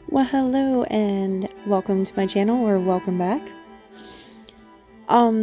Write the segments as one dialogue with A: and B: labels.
A: Well, hello and welcome to my channel, or welcome back.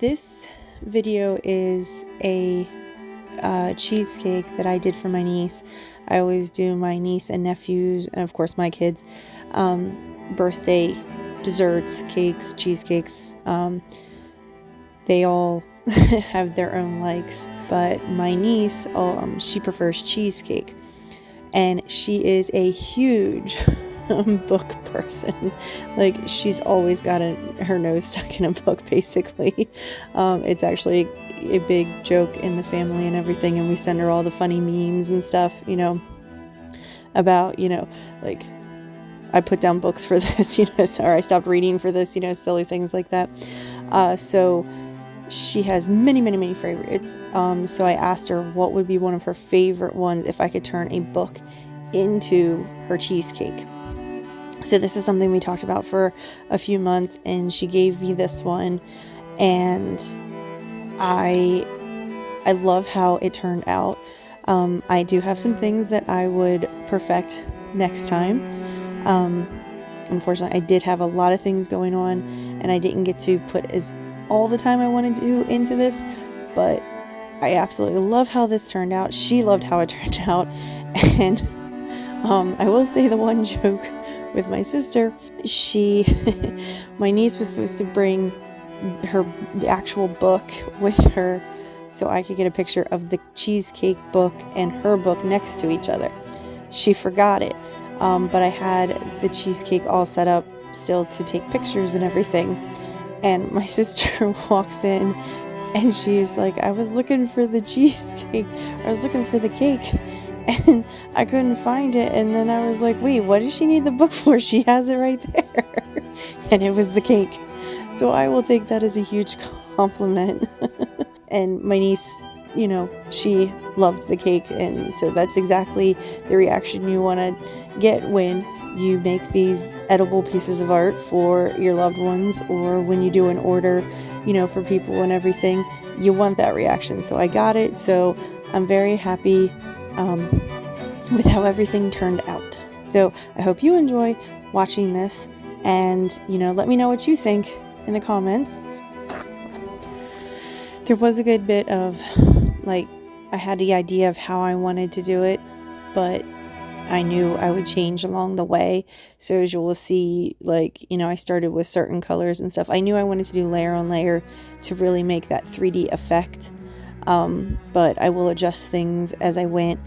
A: This video is a cheesecake that I did for my niece. I always do my niece and nephews, and of course my kids, birthday desserts, cakes, cheesecakes. They all have their own likes, but my niece, she prefers cheesecake, and she is a huge book person. Like, she's always got her nose stuck in a book, basically. It's actually a big joke in the family and everything, and we send her all the funny memes and stuff, about, like, I put down books for this, or I stopped reading for this, silly things like that. So she has many, many, many favorites. So I asked her what would be one of her favorite ones if I could turn a book into her cheesecake. So this is something we talked about for a few months, and she gave me this one, and I love how it turned out. I do have some things that I would perfect next time. Unfortunately, I did have a lot of things going on, and I didn't get to put all the time I wanted to into this, but I absolutely love how this turned out. She loved how it turned out, and I will say the one joke with my sister, my niece was supposed to bring the actual book with her so I could get a picture of the cheesecake book and her book next to each other. She forgot it, but I had the cheesecake all set up still to take pictures and everything, and my sister walks in and she's like, I was looking for the cheesecake, I was looking for the cake, and I couldn't find it. And then I was like, wait, what does she need the book for? She has it right there. And it was the cake. So I will take that as a huge compliment. And my niece, she loved the cake. And so that's exactly the reaction you want to get when you make these edible pieces of art for your loved ones, or when you do an order, for people and everything. You want that reaction. So I got it. So I'm very happy with how everything turned out. So I hope you enjoy watching this, and let me know what you think in the comments. There was a good bit of, I had the idea of how I wanted to do it, but I knew I would change along the way. So as you will see, I started with certain colors and stuff. I knew I wanted to do layer on layer to really make that 3D effect, but I will adjust things as I went.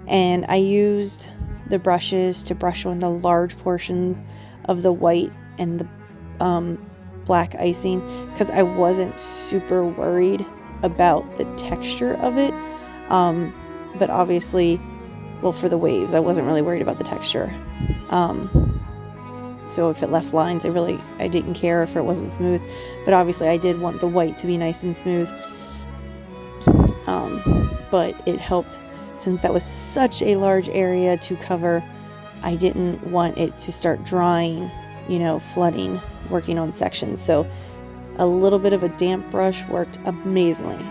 A: And I used the brushes to brush on the large portions of the white and the black icing, because I wasn't super worried about the texture of it. But obviously, for the waves, I wasn't really worried about the texture. So if it left lines, I didn't care if it wasn't smooth. But obviously I did want the white to be nice and smooth. But it helped, since that was such a large area to cover. I didn't want it to start drying, flooding, working on sections. So a little bit of a damp brush worked amazingly.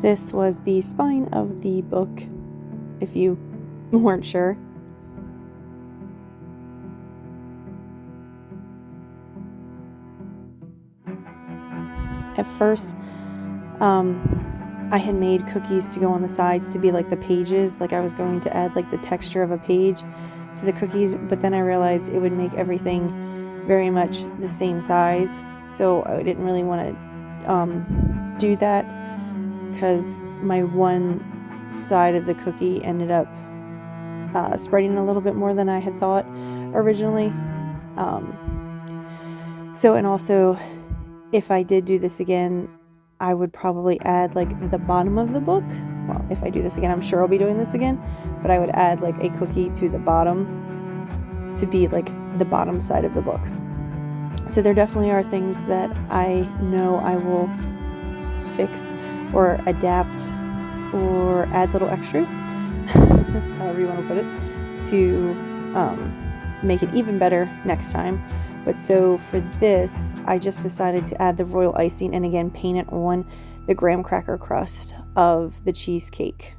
A: This was the spine of the book, if you weren't sure. At first, I had made cookies to go on the sides to be like the pages, like I was going to add like the texture of a page to the cookies, but then I realized it would make everything very much the same size, so I didn't really want to do that, because my one side of the cookie ended up spreading a little bit more than I had thought originally. And also, if I did do this again, I would probably add like the bottom of the book. Well, if I do this again, I'm sure I'll be doing this again, but I would add like a cookie to the bottom to be like the bottom side of the book. So there definitely are things that I know I will fix or adapt or add little extras, however you want to put it, to make it even better next time. But so for this, I just decided to add the royal icing and again paint it on the graham cracker crust of the cheesecake.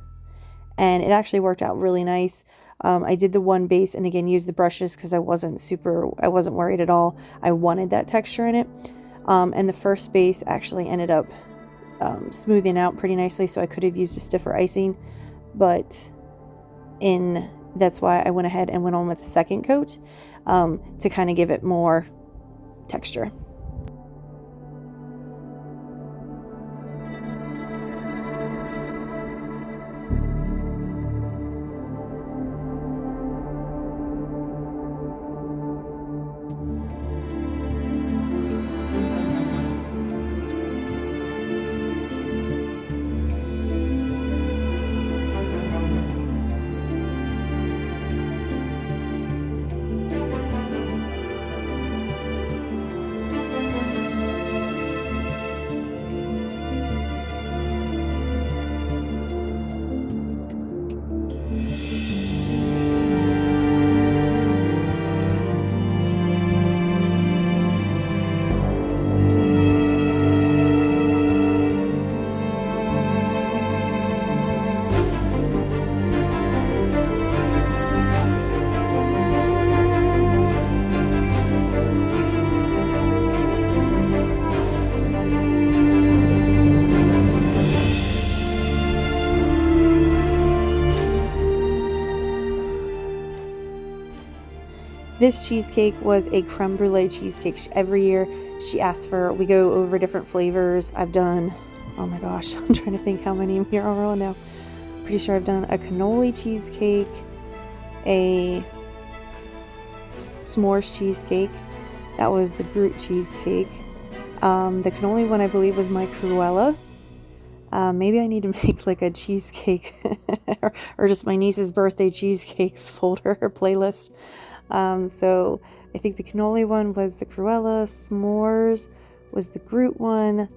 A: And it actually worked out really nice. I did the one base and again used the brushes because I wasn't worried at all. I wanted that texture in it. And the first base actually ended up smoothing out pretty nicely, so I could have used a stiffer icing, but that's why I went ahead and went on with the second coat to kind of give it more texture. This cheesecake was a crème brûlée cheesecake. Every year she asks for, we go over different flavors. I've done, oh my gosh, I'm trying to think how many here are on now. Pretty sure I've done a cannoli cheesecake, a s'mores cheesecake. That was the Groot cheesecake. The cannoli one I believe was my Cruella. Maybe I need to make like a cheesecake or just my niece's birthday cheesecakes folder or playlist. So I think the cannoli one was the Cruella, s'mores was the Groot one.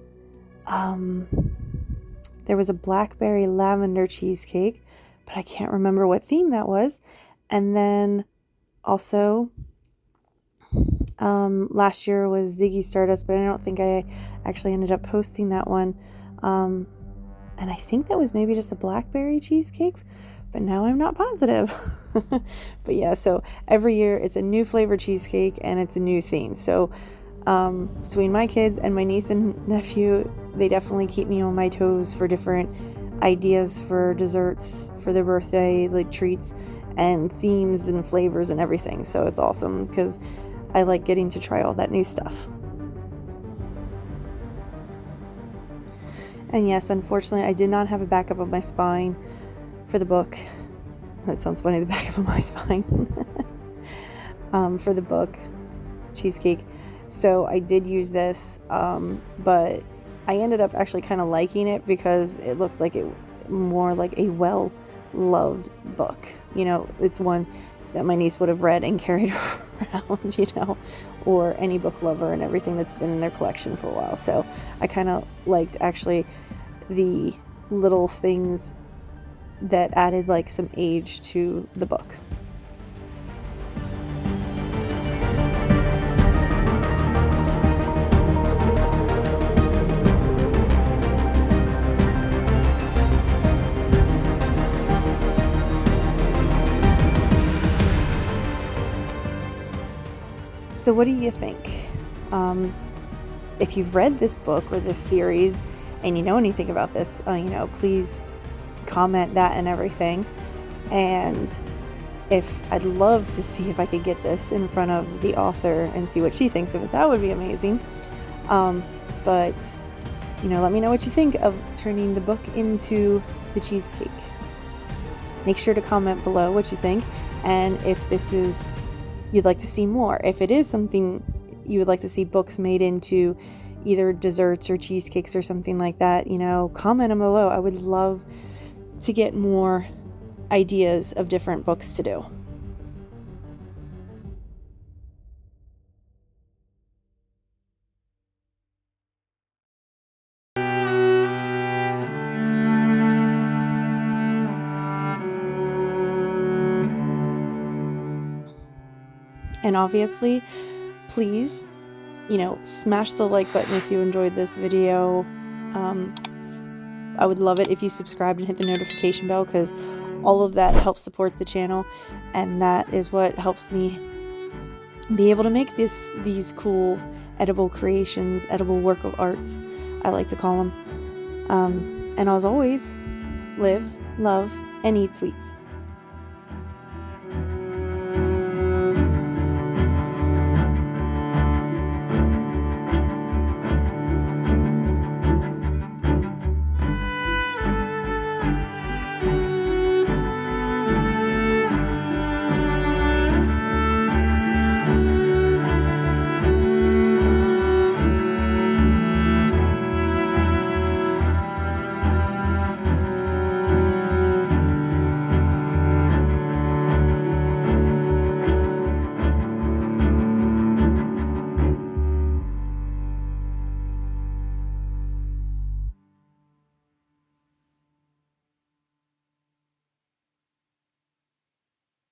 A: There was a blackberry lavender cheesecake, but I can't remember what theme that was. And then also, last year was Ziggy Stardust, but I don't think I actually ended up posting that one. And I think that was maybe just a blackberry cheesecake, but now I'm not positive. But yeah, so every year it's a new flavor cheesecake and it's a new theme. So between my kids and my niece and nephew, they definitely keep me on my toes for different ideas for desserts for their birthday, like treats and themes and flavors and everything. So it's awesome because I like getting to try all that new stuff. And yes, unfortunately, I did not have a backup of my spine for the book. That sounds funny, the backup of my spine. For the book, cheesecake. So I did use this, but I ended up actually kind of liking it because it looked like it more like a well-loved book. You know, it's one that my niece would have read and carried around, you know, or any book lover and everything that's been in their collection for a while. So I kind of liked actually the little things that added like some age to the book. So what do you think? If you've read this book or this series and you know anything about this, please comment that and everything. And I'd love to see if I could get this in front of the author and see what she thinks of it. That would be amazing. But let me know what you think of turning the book into the cheesecake. Make sure to comment below what you think, and if this is you'd like to see more. If it is something you would like to see books made into either desserts or cheesecakes or something like that, comment them below. I would love to get more ideas of different books to do. And obviously, please, smash the like button if you enjoyed this video. I would love it if you subscribed and hit the notification bell, because all of that helps support the channel, and that is what helps me be able to make these cool edible creations, edible work of arts, I like to call them. And as always, live, love, and eat sweets.